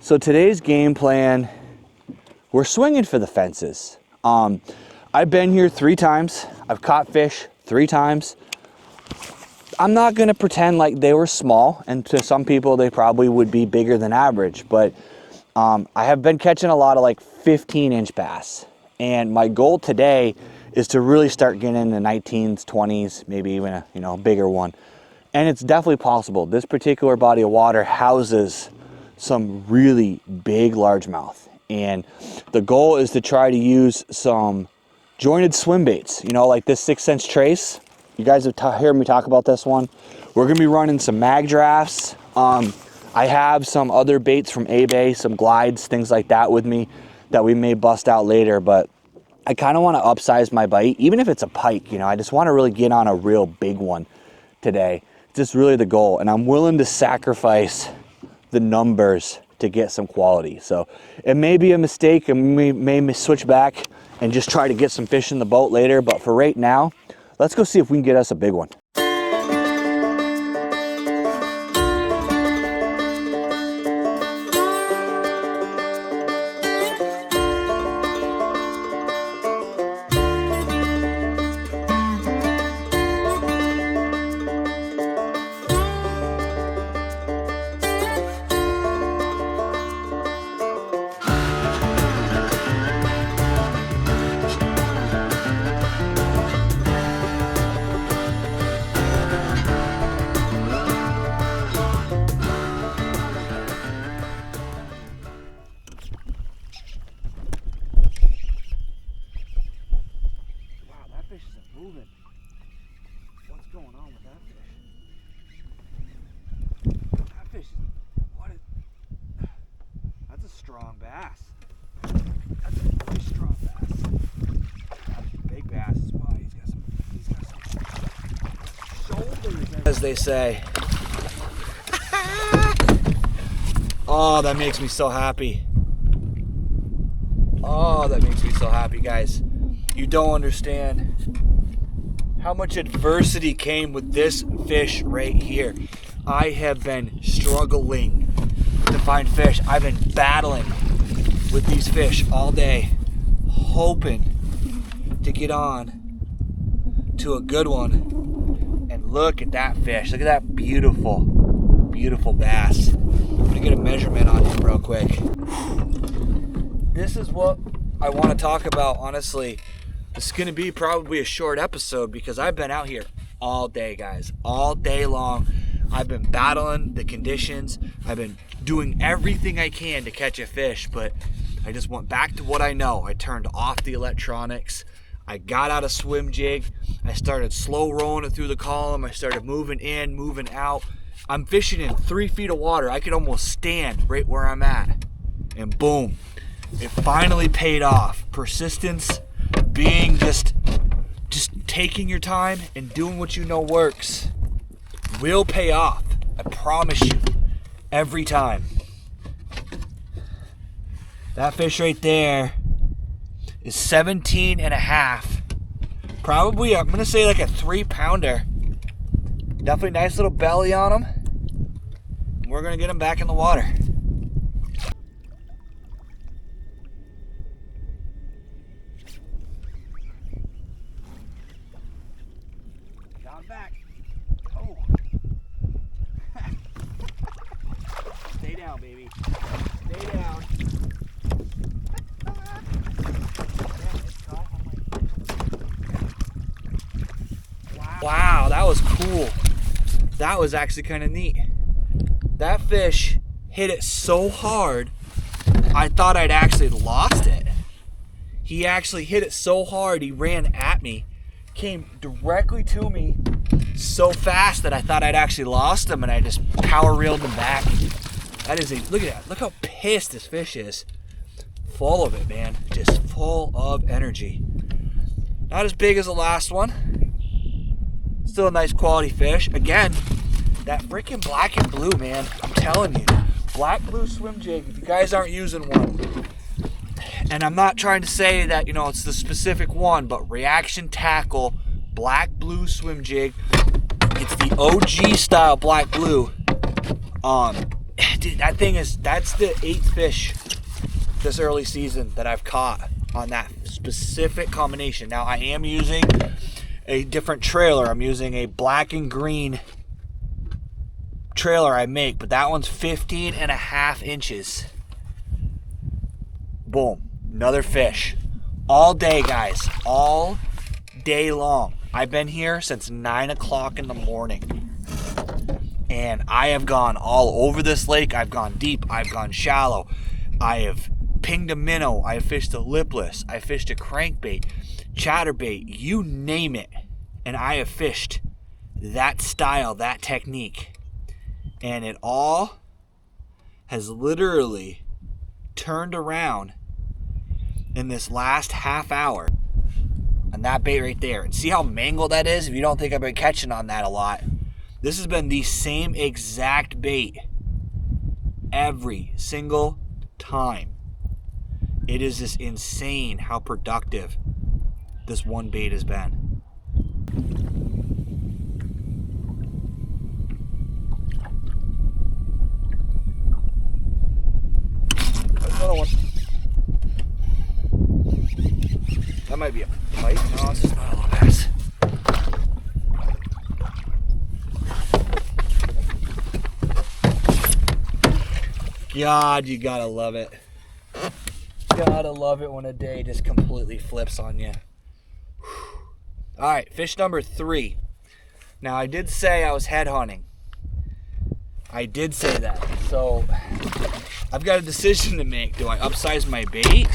So today's game plan, we're swinging for the fences. I've been here 3 times. I've caught fish 3 times. I'm not gonna pretend like they were small, and to some people they probably would be bigger than average, but I have been catching a lot of like 15-inch bass. And my goal today is to really start getting in the 19s, 20s, maybe even a bigger one. And it's definitely possible. This particular body of water houses some really big largemouth. And the goal is to try to use some jointed swim baits, like this 6-inch trace. You guys have heard me talk about this one. We're gonna be running some mag drafts. I have some other baits from eBay, some glides, things like that with me that we may bust out later, but I kind of want to upsize my bite, even if it's a pike. I just want to really get on a real big one today. It's just really the goal, and I'm willing to sacrifice the numbers to get some quality. So it may be a mistake, and we may switch back and just try to get some fish in the boat later, but for right now, let's go see if we can get us a big one. What's going on with that fish? That fish is, that's a strong bass. That's a really strong bass. That's a big bass as well. He's got some shoulders, as they say. Oh, that makes me so happy. Oh, that makes me so happy, guys. You don't understand how much adversity came with this fish right here. I have been struggling to find fish. I've been battling with these fish all day, hoping to get on to a good one. And look at that fish. Look at that beautiful, beautiful bass. I'm gonna get a measurement on him real quick. This is what I want to talk about, honestly. This is going to be probably a short episode because I've been out here all day, guys. All day long. I've been battling the conditions. I've been doing everything I can to catch a fish, but I just went back to what I know. I turned off the electronics. I got out a swim jig. I started slow rolling it through the column. I started moving in, moving out. I'm fishing in 3 feet of water. I could almost stand right where I'm at. And boom, it finally paid off. Persistence, being just taking your time and doing what you know works will pay off. I promise you, every time. That fish right there is 17 and a half. Probably, I'm gonna say like a 3-pounder. Definitely nice little belly on him. We're gonna get him back in the water. Back. Oh. Stay down, baby. Stay down. Wow, that was cool. That was actually kind of neat. That fish hit it so hard, I thought I'd actually lost it. He actually hit it so hard, he ran at me, came directly to me so fast that I thought I'd actually lost him, and I just power reeled him back. That is look at that. Look how pissed this fish is. Full of it, man. Just full of energy. Not as big as the last one. Still a nice quality fish. Again, that freaking black and blue, man. I'm telling you. Black blue swim jig. If you guys aren't using one, and I'm not trying to say that, it's the specific one, but Reaction Tackle black blue swim jig. It's the OG style black blue. dude, that's the 8th fish this early season that I've caught on that specific combination. Now I am using a different trailer. I'm using a black and green trailer I make, but that one's 15.5 inches. Boom, another fish. All day, guys, all day long. I've been here since 9 o'clock in the morning, and I have gone all over this lake. I've gone deep, I've gone shallow, I have pinged a minnow, I have fished a lipless, I fished a crankbait, chatterbait, you name it, and I have fished that style, that technique, and it all has literally turned around in this last half hour on that bait right there. And see how mangled that is? If you don't think I've been catching on that a lot, this has been the same exact bait every single time. It is just insane how productive this one bait has been. Another one. That might be a pike. No, it's just not a little bass. God, you gotta love it. Gotta love it when a day just completely flips on you. All right, fish number 3. Now, I did say I was head hunting. I did say that. So, I've got a decision to make. Do I upsize my bait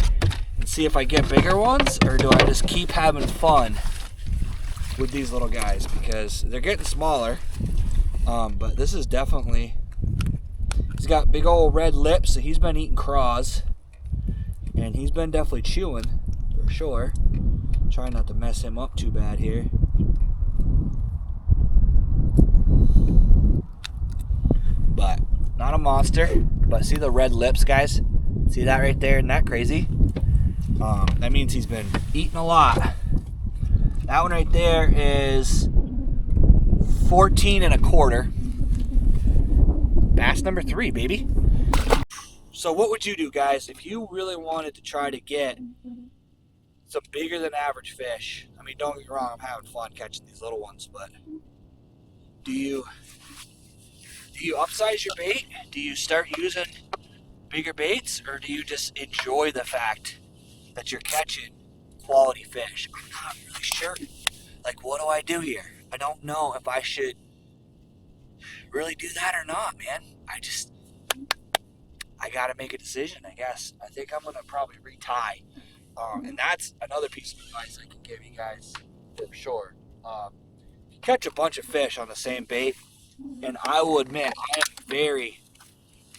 and see if I get bigger ones, or do I just keep having fun with these little guys? Because they're getting smaller, but this is definitely... He's got big old red lips, so he's been eating craws. And he's been definitely chewing, for sure. Trying not to mess him up too bad here. But, not a monster. But see the red lips, guys? See that right there? Isn't that crazy? That means he's been eating a lot. That one right there is 14.25. Bass number 3, baby. So what would you do, guys, if you really wanted to try to get some bigger than average fish? I mean, don't get me wrong, I'm having fun catching these little ones, but do you upsize your bait? Do you start using bigger baits, or do you just enjoy the fact that you're catching quality fish? I'm not really sure. Like, what do I do here? I don't know if I should really do that or not, man. I gotta make a decision, I guess. I think I'm gonna probably retie. And that's another piece of advice I can give you guys for sure. You catch a bunch of fish on the same bait, and I will admit I am very,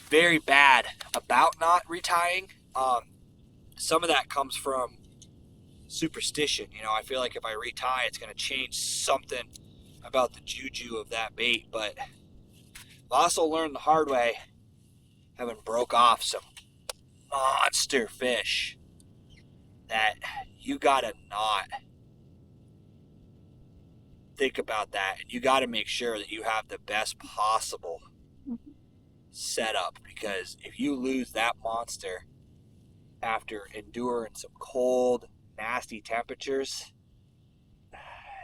very bad about not retying. Some of that comes from superstition. You know, I feel like if I retie, it's gonna change something about the juju of that bait. But I also learned the hard way, having broke off some monster fish, that you gotta not think about that, and you gotta make sure that you have the best possible setup, because if you lose that monster after enduring some cold, nasty temperatures,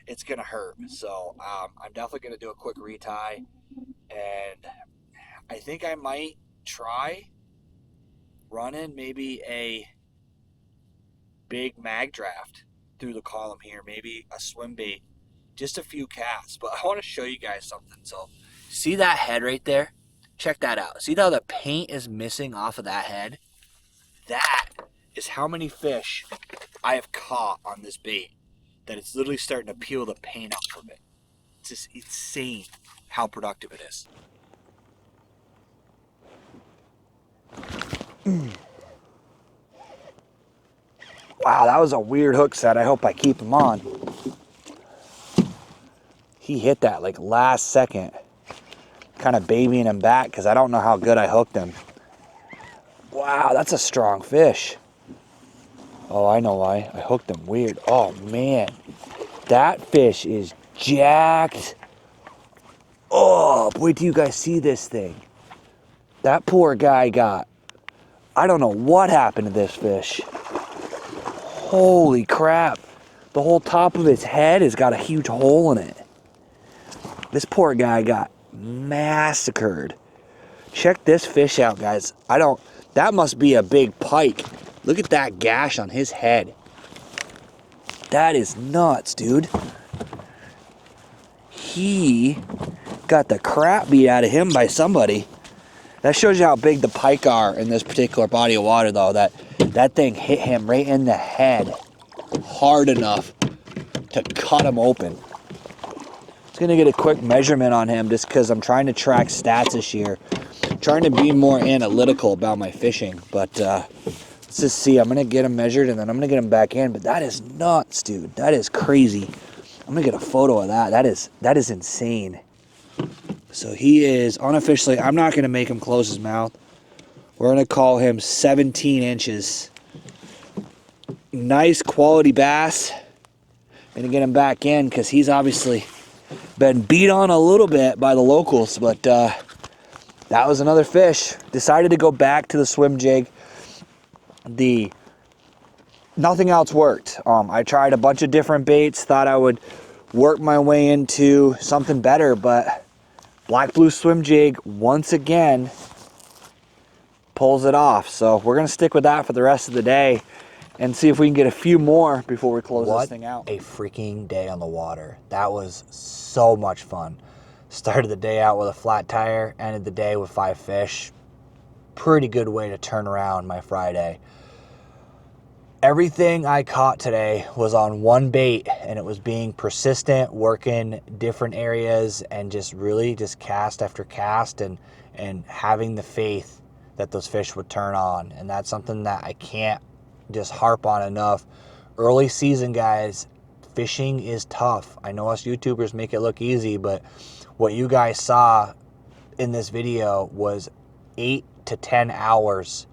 it's gonna hurt. So I'm definitely gonna do a quick retie, and I think I might try running maybe a big mag draft through the column here, maybe a swim bait, just a few casts. But I want to show you guys something. So see that head right there? Check that out. See how the paint is missing off of that head? That is how many fish I have caught on this bait, that it's literally starting to peel the paint off of it. It's just insane how productive it is. Wow, that was a weird hook set. I hope I keep him on. He hit that like last second. Kind of babying him back because I don't know how good I hooked him. Wow, that's a strong fish. Oh, I know why. I hooked him weird. Oh, man. That fish is jacked. Oh, wait till you guys see this thing. That poor guy got, I don't know what happened to this fish. Holy crap. The whole top of his head has got a huge hole in it. This poor guy got massacred. Check this fish out, guys. That must be a big pike. Look at that gash on his head. That is nuts, dude. He got the crap beat out of him by somebody. That shows you how big the pike are in this particular body of water, though. That thing hit him right in the head hard enough to cut him open. I was going to get a quick measurement on him just because I'm trying to track stats this year. I'm trying to be more analytical about my fishing, but let's just see. I'm going to get him measured, and then I'm going to get him back in, but that is nuts, dude. That is crazy. I'm going to get a photo of that. That is insane. So he is unofficially, I'm not going to make him close his mouth. We're going to call him 17 inches. Nice quality bass. Going to get him back in because he's obviously been beat on a little bit by the locals. But that was another fish. Decided to go back to the swim jig. Nothing else worked. I tried a bunch of different baits. Thought I would work my way into something better, but Black Blue Swim Jig once again pulls it off. So we're gonna stick with that for the rest of the day and see if we can get a few more before we close this thing out. A freaking day on the water. That was so much fun. Started the day out with a flat tire, ended the day with 5 fish. Pretty good way to turn around my Friday. Everything I caught today was on one bait, and it was being persistent, working different areas, and just really just cast after cast, and having the faith that those fish would turn on. And that's something that I can't just harp on enough. Early season, guys, fishing is tough. I know us YouTubers make it look easy, but what you guys saw in this video was 8 to 10 hours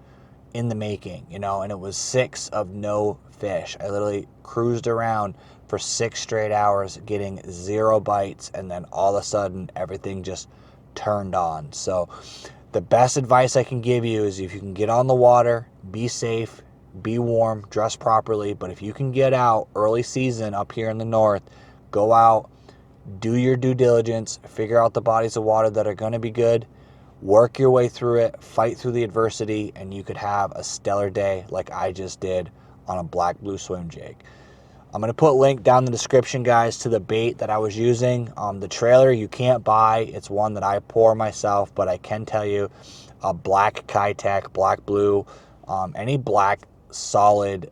in the making, you know, and it was 6 of no fish. I literally cruised around for 6 straight hours getting 0 bites, and then all of a sudden everything just turned on. So the best advice I can give you is if you can get on the water, be safe, be warm, dress properly, but if you can get out early season up here in the north, go out, do your due diligence, figure out the bodies of water that are going to be good, work your way through it, fight through the adversity, and you could have a stellar day like I just did on a Black Blue Swim Jig. I'm going to put a link down in the description, guys, to the bait that I was using. The trailer you can't buy. It's one that I pour myself, but I can tell you a black Keitech, black blue, any black solid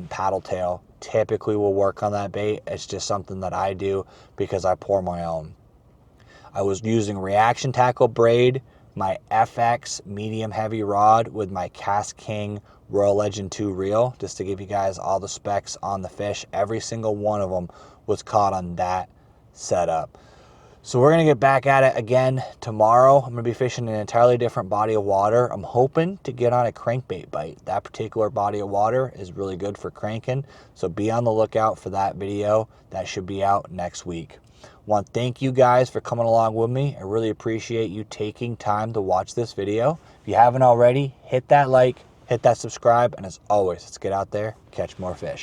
paddle tail typically will work on that bait. It's just something that I do because I pour my own. I was using reaction tackle braid, my FX medium heavy rod with my KastKing Royal Legend 2 reel, just to give you guys all the specs on the fish. Every single one of them was caught on that setup. So we're going to get back at it again tomorrow. I'm going to be fishing an entirely different body of water. I'm hoping to get on a crankbait bite. That particular body of water is really good for cranking, so be on the lookout for that video. That should be out next week. Want to thank you guys for coming along with me. I really appreciate you taking time to watch this video. If you haven't already, hit that like, hit that subscribe, and as always, let's get out there, catch more fish.